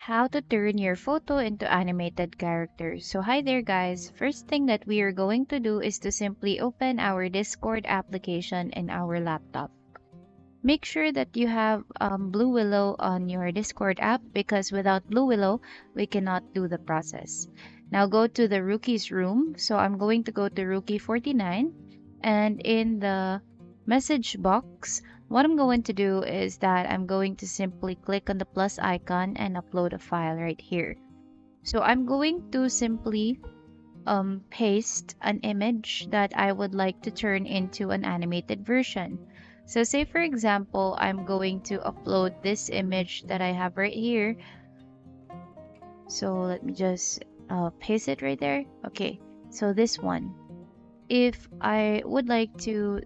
How to turn your photo into animated characters. So hi there guys. First thing that we are going to do is to simply open our Discord application in our laptop. Make sure that you have Bluewillow on your Discord app because without Bluewillow, we cannot do the process. Now go to the rookie's room. So I'm going to go to rookie 49 and in the message box, what I'm going to do is that I'm going to simply click on the plus icon and upload a file right here. So I'm going to simply paste an image that I would like to turn into an animated version. So say for example, I'm going to upload this image that I have right here. So let me just paste it right there. Okay, so this one. If I would like to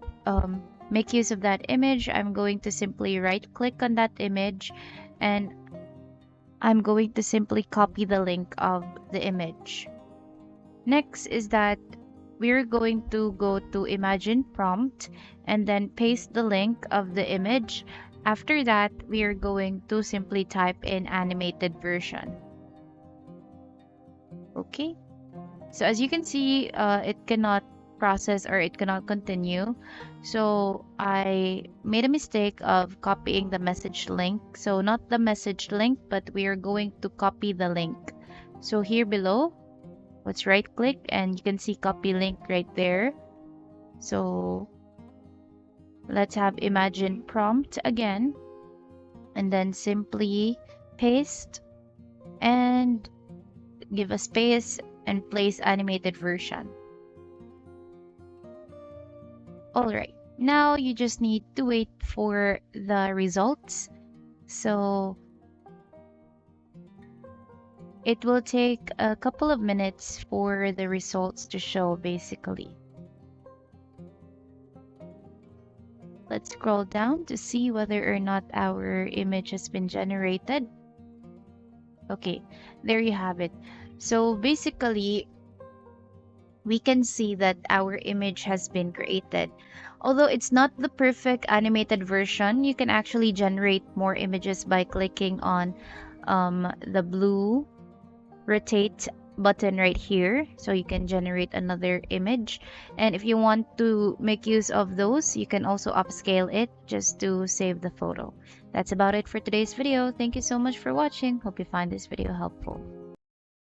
make use of that image, I'm going to simply right click on that image and I'm going to simply copy the link of the image. Next is that we're going to go to imagine prompt and then paste the link of the image. After that, we are going to simply type in animated version. Okay, so as you can see, it cannot process or it cannot continue. So I made a mistake of copying the message link. So not the message link, but we are going to copy the link. So here below, let's right click and you can see copy link right there. So let's have imagine prompt again and then simply paste and give a space and place animated version. Alright, now you just need to wait for the results. So it will take a couple of minutes for the results to show basically. Let's scroll down to see whether or not our image has been generated. Okay, there you have it. So basically, we can see that our image has been created. Although it's not the perfect animated version, you can actually generate more images by clicking on the blue rotate button right here, so you can generate another image. And if you want to make use of those, you can also upscale it just to save the photo. That's about it for today's video. Thank you so much for watching. Hope you find this video helpful.